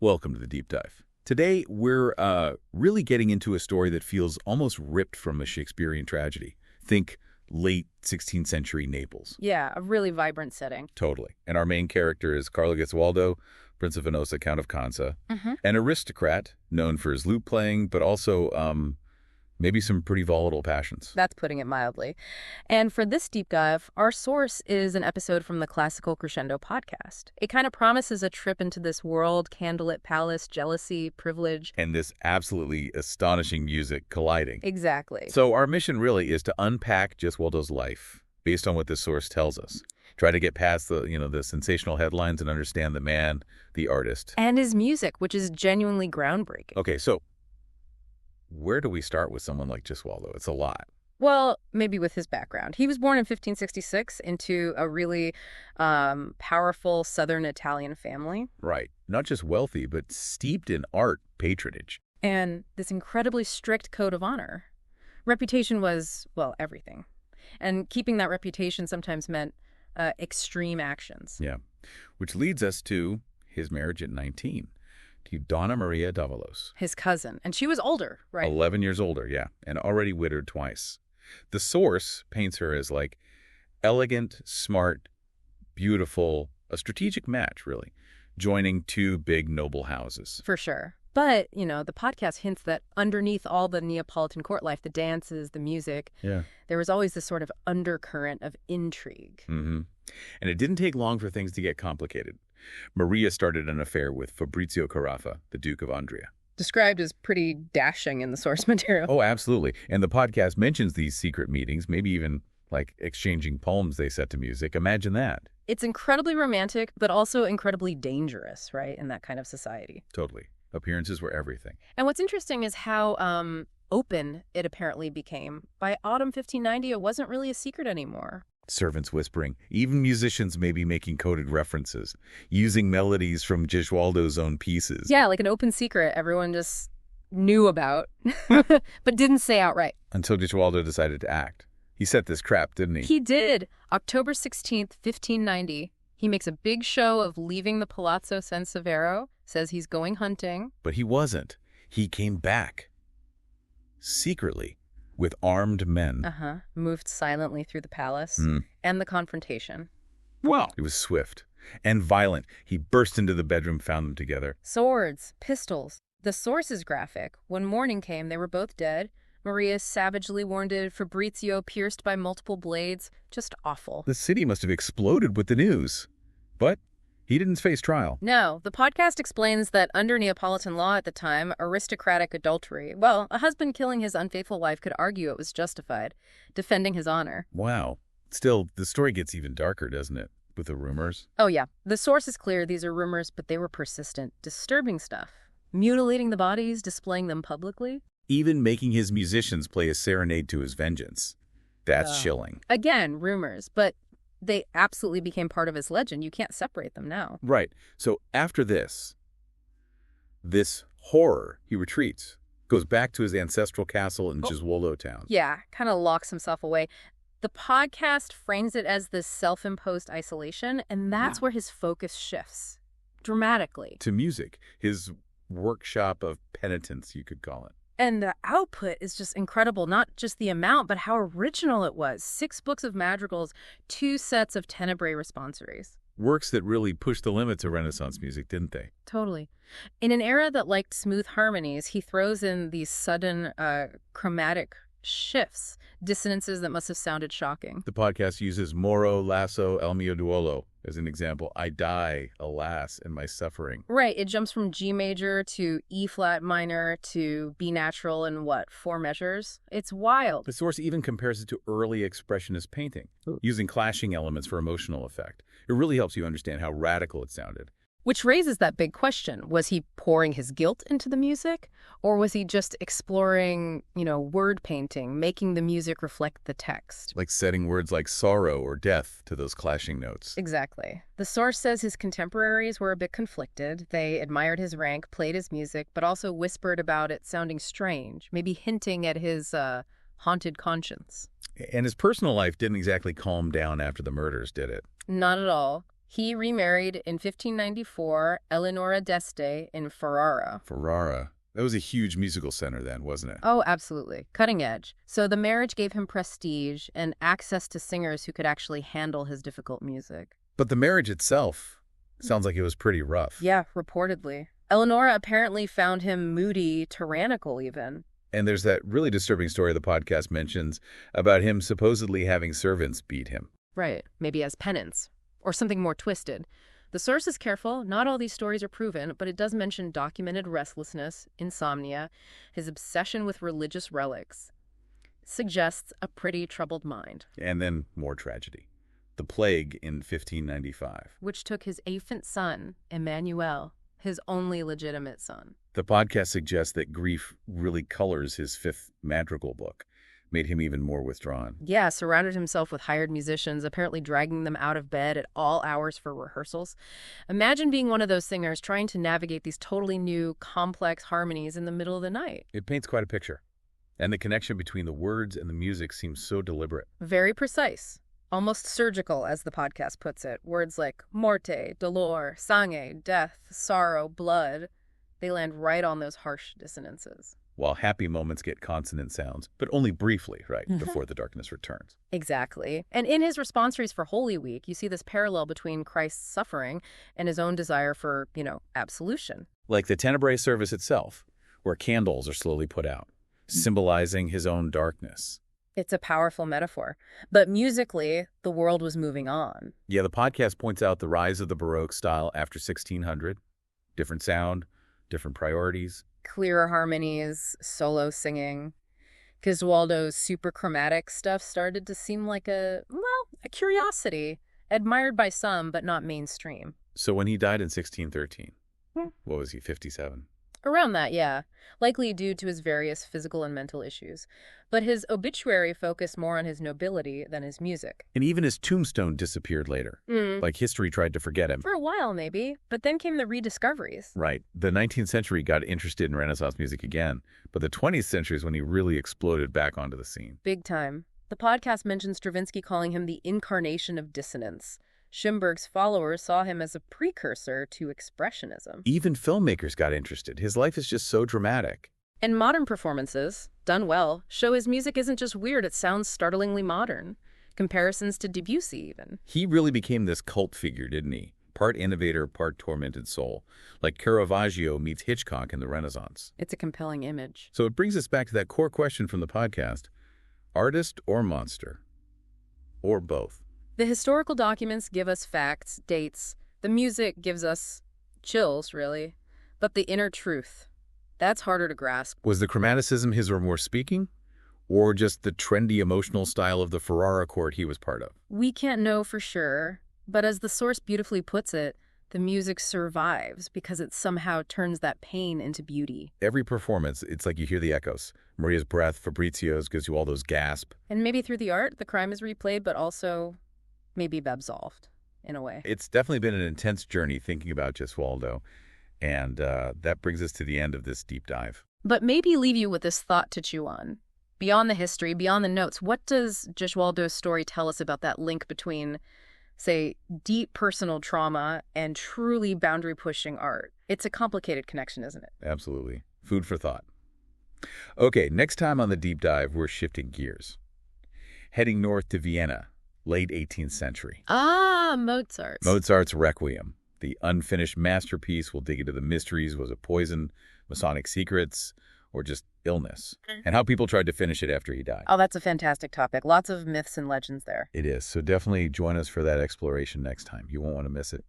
Welcome to the Deep Dive. Today, we're really getting into a story that feels almost ripped from a Shakespearean tragedy. Think late 16th century Naples. Yeah, a really vibrant setting. Totally. And our main character is Carlo Gesualdo, Prince of Venosa, Count of Kansa, an aristocrat known for his lute playing, but also maybe some pretty volatile passions. That's putting it mildly. And for this deep dive, our source is an episode from the Classical Crescendo podcast. It kind of promises a trip into this world, candlelit palace, jealousy, privilege. And this absolutely astonishing music colliding. Exactly. So our mission really is to unpack Gesualdo's life based on what this source tells us. Try to get past the sensational headlines and understand the man, the artist. And his music, which is genuinely groundbreaking. Okay, so where do we start with someone like Gesualdo? It's a lot. Well, maybe with his background. He was born in 1566 into a really powerful southern Italian family. Right. Not just wealthy, but steeped in art patronage. And this incredibly strict code of honor. Reputation was, well, everything. And keeping that reputation sometimes meant extreme actions. Yeah. Which leads us to his marriage at 19. To Donna Maria d'Avalos. His cousin. And she was older, right? 11 years older, yeah, and already widowed twice. The source paints her as like elegant, smart, beautiful, a strategic match, really, joining two big noble houses. For sure. But, the podcast hints that underneath all the Neapolitan court life, the dances, the music, there was always this sort of undercurrent of intrigue. And it didn't take long for things to get complicated. Maria started an affair with Fabrizio Carafa, the Duke of Andria. Described as pretty dashing in the source material. Oh, absolutely. And the podcast mentions these secret meetings, maybe even like exchanging poems they set to music. Imagine that. It's incredibly romantic, but also incredibly dangerous, right, in that kind of society. Totally. Appearances were everything. And what's interesting is how open it apparently became. By autumn 1590, it wasn't really a secret anymore. Servants whispering, even musicians may be making coded references, using melodies from Gesualdo's own pieces. Yeah, like an open secret everyone just knew about, but didn't say outright. Until Gesualdo decided to act. He set this trap, didn't he? He did. October 16th, 1590, he makes a big show of leaving the Palazzo San Severo, says he's going hunting. But he wasn't. He came back. Secretly. With armed men. Moved silently through the palace and the confrontation. Well, it was swift and violent. He burst into the bedroom, found them together. Swords, pistols. The source is graphic. When morning came, they were both dead. Maria savagely wounded, Fabrizio pierced by multiple blades. Just awful. The city must have exploded with the news. But he didn't face trial. No, the podcast explains that under Neapolitan law at the time, aristocratic adultery, well, a husband killing his unfaithful wife could argue it was justified, defending his honor. Wow. Still, the story gets even darker, doesn't it? With the rumors. Oh, yeah. The source is clear. These are rumors, but they were persistent, disturbing stuff. Mutilating the bodies, displaying them publicly. Even making his musicians play a serenade to his vengeance. That's chilling. Again, rumors, but they absolutely became part of his legend. You can't separate them now. Right. So after this horror, he retreats, goes back to his ancestral castle in Gesualdo town. Yeah, kind of locks himself away. The podcast frames it as this self-imposed isolation, and that's where his focus shifts dramatically. To music, his workshop of penitence, you could call it. And the output is just incredible, not just the amount, but how original it was. 6 books of madrigals, 2 sets of tenebrae responsories. Works that really pushed the limits of Renaissance music, didn't they? Totally. In an era that liked smooth harmonies, he throws in these sudden chromatic shifts, dissonances that must have sounded shocking. The podcast uses Moro, Lasso, El mio duolo as an example. I die, alas, in my suffering. Right. It jumps from G major to E flat minor to B natural in 4 measures? It's wild. The source even compares it to early expressionist painting, using clashing elements for emotional effect. It really helps you understand how radical it sounded. Which raises that big question. Was he pouring his guilt into the music? Or was he just exploring, word painting, making the music reflect the text? Like setting words like sorrow or death to those clashing notes. Exactly. The source says his contemporaries were a bit conflicted. They admired his rank, played his music, but also whispered about it sounding strange, maybe hinting at his haunted conscience. And his personal life didn't exactly calm down after the murders, did it? Not at all. He remarried in 1594 Eleonora d'Este in Ferrara. Ferrara. That was a huge musical center then, wasn't it? Oh, absolutely. Cutting edge. So the marriage gave him prestige and access to singers who could actually handle his difficult music. But the marriage itself sounds like it was pretty rough. Yeah, reportedly. Eleonora apparently found him moody, tyrannical even. And there's that really disturbing story the podcast mentions about him supposedly having servants beat him. Right, maybe as penance. Or something more twisted. The source is careful. Not all these stories are proven, but it does mention documented restlessness, insomnia, his obsession with religious relics. Suggests a pretty troubled mind. And then more tragedy. The plague in 1595. Which took his infant son, Emmanuel, his only legitimate son. The podcast suggests that grief really colors his fifth madrigal book, made him even more withdrawn. Yeah, surrounded himself with hired musicians, apparently dragging them out of bed at all hours for rehearsals. Imagine being one of those singers trying to navigate these totally new, complex harmonies in the middle of the night. It paints quite a picture. And the connection between the words and the music seems so deliberate. Very precise. Almost surgical, as the podcast puts it. Words like morte, dolor, sangue, death, sorrow, blood. They land right on those harsh dissonances. While happy moments get consonant sounds, but only briefly, right, before the darkness returns. Exactly. And in his responsories for Holy Week, you see this parallel between Christ's suffering and his own desire for, absolution. Like the Tenebrae service itself, where candles are slowly put out, symbolizing his own darkness. It's a powerful metaphor. But musically, the world was moving on. Yeah, the podcast points out the rise of the Baroque style after 1600. Different sound, different priorities. Clearer harmonies, solo singing. Gesualdo's super chromatic stuff started to seem like a curiosity, admired by some, but not mainstream. So when he died in 1613, what was he, 57? Around that, yeah. Likely due to his various physical and mental issues. But his obituary focused more on his nobility than his music. And even his tombstone disappeared later. Like history tried to forget him. For a while, maybe. But then came the rediscoveries. Right. The 19th century got interested in Renaissance music again. But the 20th century is when he really exploded back onto the scene. Big time. The podcast mentions Stravinsky calling him the incarnation of dissonance. Schönberg's followers saw him as a precursor to expressionism. Even filmmakers got interested. His life is just so dramatic. And modern performances, done well, show his music isn't just weird, it sounds startlingly modern. Comparisons to Debussy, even. He really became this cult figure, didn't he? Part innovator, part tormented soul. Like Caravaggio meets Hitchcock in the Renaissance. It's a compelling image. So it brings us back to that core question from the podcast. Artist or monster? Or both? The historical documents give us facts, dates. The music gives us chills, really. But the inner truth, that's harder to grasp. Was the chromaticism his remorse speaking? Or just the trendy emotional style of the Ferrara court he was part of? We can't know for sure. But as the source beautifully puts it, the music survives because it somehow turns that pain into beauty. Every performance, it's like you hear the echoes. Maria's breath, Fabrizio's, Gesualdo's gasp. And maybe through the art, the crime is replayed, but also maybe absolved, in a way. It's definitely been an intense journey thinking about Gesualdo, and that brings us to the end of this deep dive. But maybe leave you with this thought to chew on. Beyond the history, beyond the notes, what does Gesualdo's story tell us about that link between, say, deep personal trauma and truly boundary-pushing art? It's a complicated connection, isn't it? Absolutely. Food for thought. Okay, next time on the deep dive, we're shifting gears. Heading north to Vienna. Late 18th century. Mozart. Mozart's Requiem. The unfinished masterpiece will dig into the mysteries. Was it poison, Masonic secrets, or just illness? And how people tried to finish it after he died. Oh, that's a fantastic topic. Lots of myths and legends there. It is. So definitely join us for that exploration next time. You won't want to miss it.